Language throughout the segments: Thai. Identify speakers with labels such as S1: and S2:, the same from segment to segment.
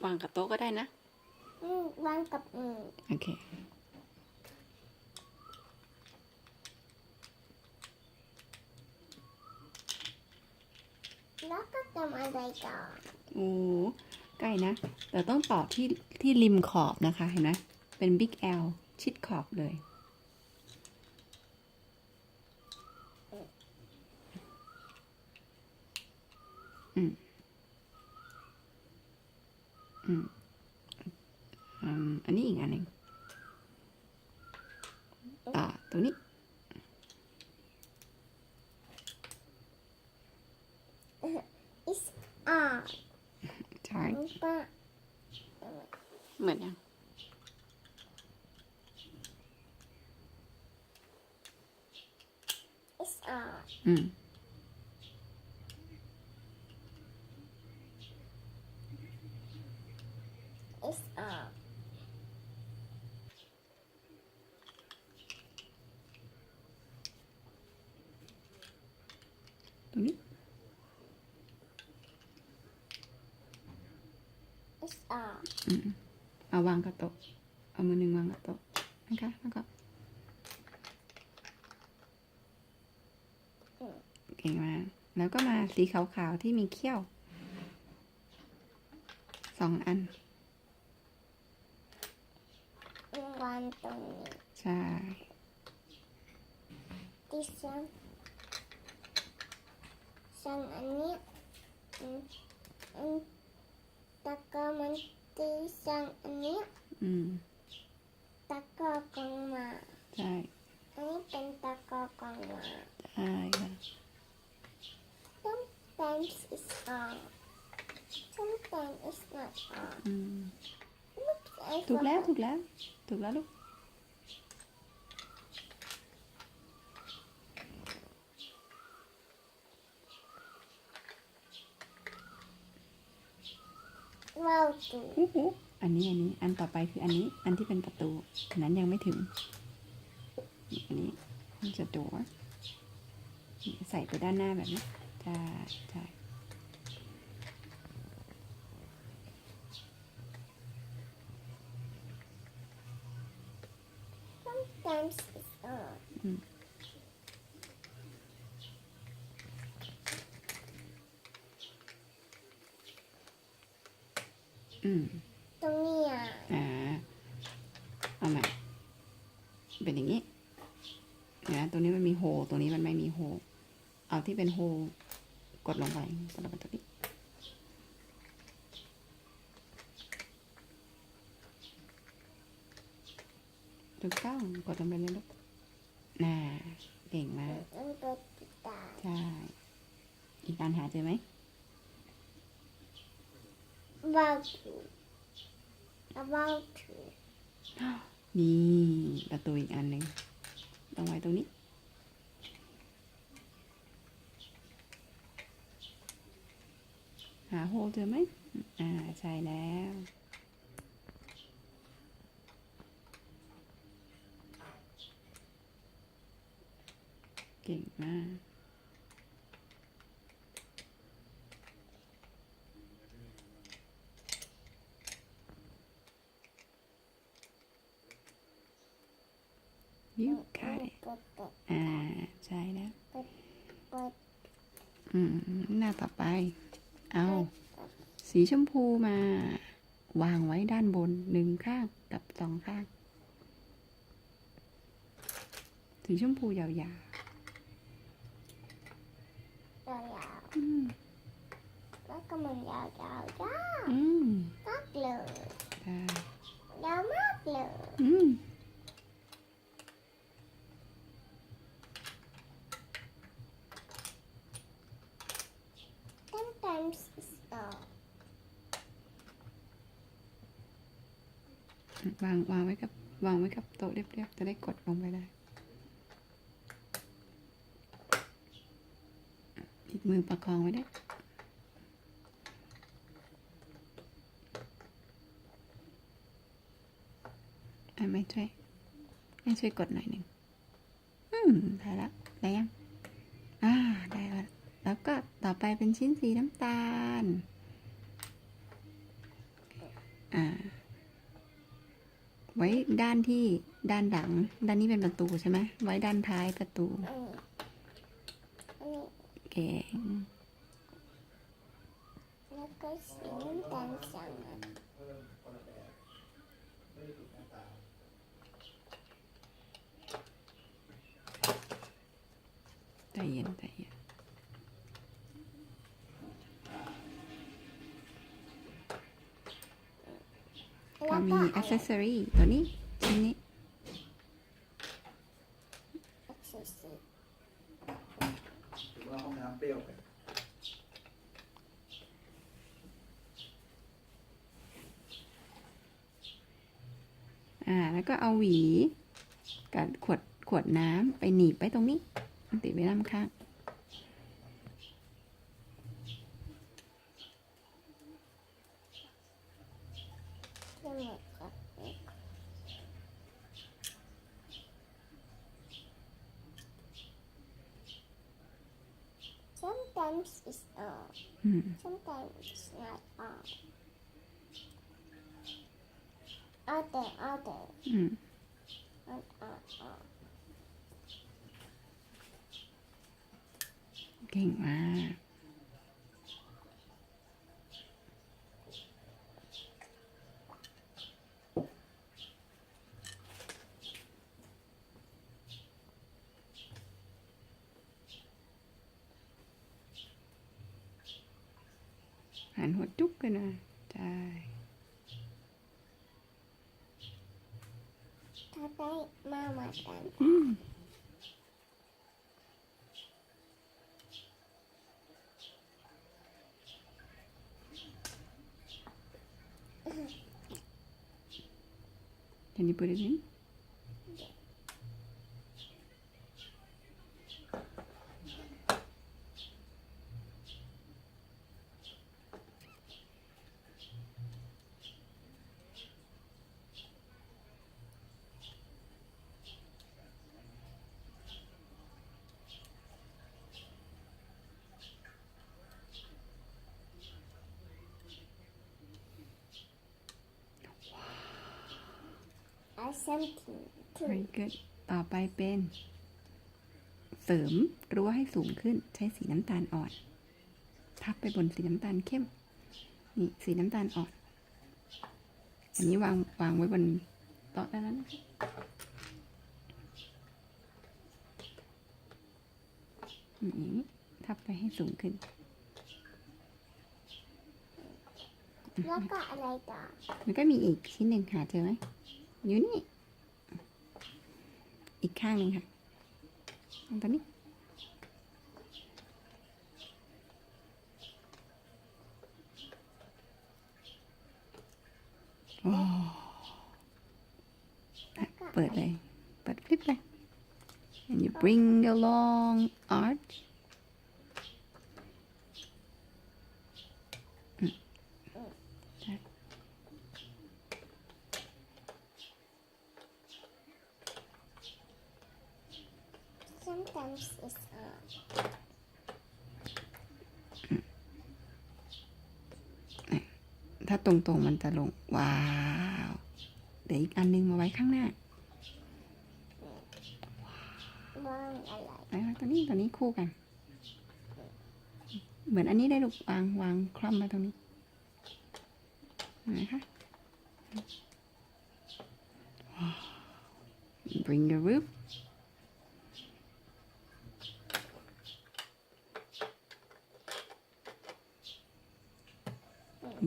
S1: วางกับโต๊ะก็ได้นะ
S2: วางกับมือ
S1: โอเค
S2: แล้วก็ทำอะไรต่อ
S1: โอ้ใกล้นะแต่ต้องต่อที่ริมขอบนะคะเห็นไหมเป็นบิ๊กแอลชิดขอบเลยอันนี้อีกอันหนึ่งต่อตรงนี้ใช่เหมือนยังอืมตรงนี้เอาวางกับโต๊ะเอามือหนึ่งวางกับโต๊ะนะคะแล้วก็เก่งมากแล้วก็มาสีขาวๆที่มีเขี้ยว2 อัน
S2: วางตรงนี้
S1: ใช่
S2: ที่สั่งอันนี้ตะกร้ามันที่สั่งอันนี้ตะกร้ากองมา
S1: ใช่
S2: อันนี้เป็นตะกร้ากองมา
S1: ใช่ค่ะ
S2: sometimes it's on sometimes it's not on
S1: ถูกแล้วลูก
S2: ว้าว
S1: อันนี้อันต่อไปคืออันนี้อันที่เป็นประตูอันนั้นยังไม่ถึงอันนี้มันจะตัวใส่ไปด้านหน้าแบบนี้ใช่ใช่
S2: sometimes it's on ตรงนี้
S1: เอาใหม่เป็นอย่างนี้นะตรงนี้มันมีโฮตรงนี้มันไม่มีโฮเอาที่เป็นโฮกดลงไปกดลงไปตรงนี้ถูกต้องกดลงไปเลยลูกน่าเก่งมากใช่อีกการหาเจอไหม
S2: about to
S1: นี่ประตูอีกอันหนึ่งต้องไว้ตรงนี้หาโฮเจอไหมใช่แล้วเก่งมาก You got it ใช่แล้วหน้าต่อไปเอาสีชมพูมาวางไว้ด้านบน1 ข้างกับ2 ข้างสีชมพูยาวๆ
S2: แล้วก็มันยาวมากเลยยาวมากเลย sometimes it's on
S1: วางไว้กับโต๊ะเรียบๆจะได้กดลงไปได้อีกมือประคองไว้ได้ไม่ช่วยกดหน่อยหนึ่งได้แล้วได้ยังได้แล้วก็ต่อไปเป็นชิ้นสีน้ำตาล ไว้ด้านที่ด้านหลังด้านนี้เป็นประตูใช่ไหมไว้ด้านท้ายประตูเก่ง
S2: แล้วก็สีน้ำตาลสั่ง
S1: ใจเย็นใจเย็นก็มี accessory ตัวนี้ชิ้นนี้
S3: ถือว่าห้องน้ำเปรี้ยวไป
S1: แล้วก็เอาหวีกับขวดน้ำไปหนีบไปตรงนี้ติดไว้ด้านข้าง
S2: Sometimes it's on. Sometimes it's not on. Out there, out there. On.
S1: เก่งมากหันหัวจุ๊บกันนะใช่
S2: ถ้าได้มากัน
S1: Can you put it in?
S2: something
S1: Very good ต่อไปเป็นเสริมรั้วให้สูงขึ้นใช้สีน้ำตาลอ่อนทับไปบนสีน้ำตาลเข้มนี่สีน้ำตาลอ่อนอันนี้วางไว้บนโต๊ะได้แล้วนะคะอย่างนี้ทับไปให้สูงขึ้น
S2: แล้วก็อะไรต่อ
S1: มันก็มีอีกชิ้นหนึ่งหาเจอไหมอยู่นี่อีกข้างหนึ่งค่ะตอนนี้เปิดเลยเปิดคลิปเลย and you bring a long arch
S2: sometimes it's on
S1: ถ้าตรงๆมันจะลงว้าวเดี๋ยวอีกอันนึงมาไว้ข้างหน้า
S2: ว่างอะไร
S1: แล้วตัวนี้คู่กันเหมือนอันนี้ได้ลูกวางคล่อมมาตรงนี้นะคะ bring your roof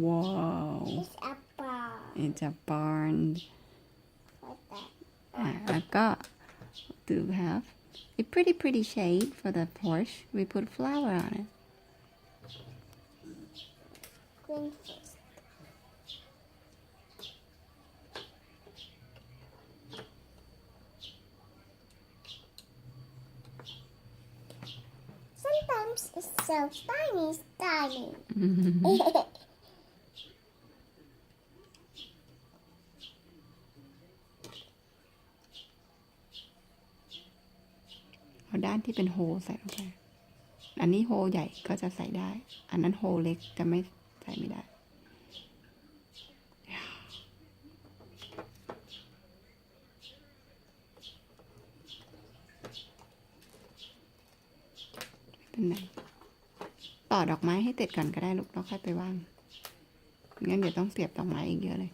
S1: wow
S2: it's a barn
S1: it's a barn
S2: like that
S1: แล้วก็ to have a pretty shade for the porch we put flower on it
S2: green first sometimes it's so tiny
S1: เอาด้านที่เป็นโฮใส่ลงไปอันนี้โฮใหญ่ก็จะใส่ได้อันนั้นโฮเล็กจะไม่ใส่ไม่ได้ เป็นไหนต่อดอกไม้ให้เสร็จก่อนก็ได้ลูกแล้วค่อยไปวางงั้นเดี๋ยวต้องเสียบดอกไม้อีกเยอะเลย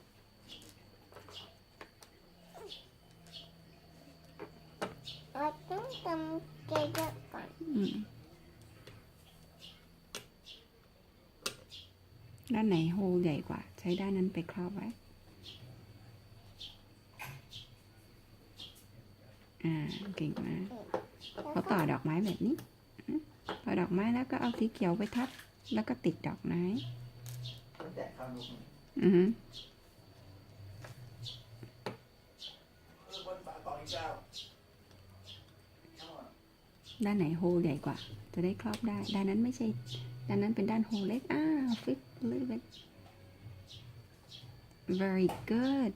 S2: เราต้องทำเยอะๆก่อน
S1: ด้านไหนโฮลใหญ่กว่า ใช้ด้านนั้นไปครอบไว้ เก่งมากเขาต่อดอกไม้แบบนี้ต่อดอกไม้แล้วก็เอาสีเขียวไปทับแล้วก็ติดดอกไม้
S3: แจกข้าวลูก บนฝาต่ออีกเจ้า
S1: ด้านไหนโฮลใหญ่กว่า จะได้ครอบได้ ด้านนั้นไม่ใช่ ด้านนั้นเป็นด้านโฮลเล็กflip a little bit very good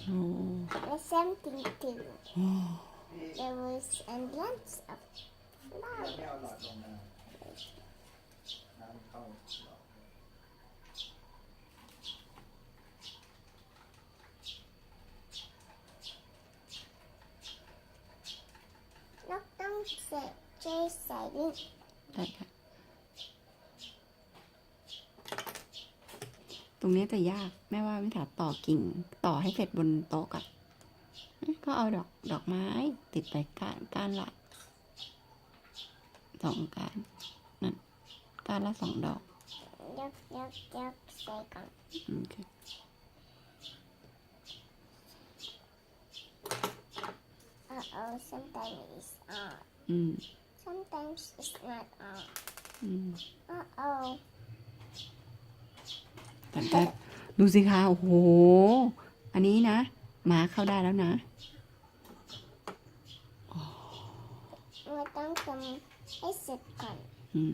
S1: โอ้
S2: The same thing too. There was and lots of
S3: ไม่เอาหลอดลงนะน้ำเข้าหลอด
S2: นกต้องช่วยใส่ดิน
S1: ได้ค่ะ ตรงนี้จะยากแม่ว่าวิถาต่อกิ่งต่อให้เสร็จบนโต๊ะก่อนก็เอาดอกไม้ติดไปก้านละ2 ก้านนั่นก้านละ2 ดอก
S2: ยักใส่ก่อน
S1: โอเค
S2: sometimes it's on.
S1: อืม
S2: Sometimes it's not on.
S1: อืม
S2: Uh-oh.
S1: แต่ดูสิคะโอ้โห อันนี้นะหมาเข้าได้แล้วนะ
S2: เราต้องทำให้เสร็จก่อน
S1: อืม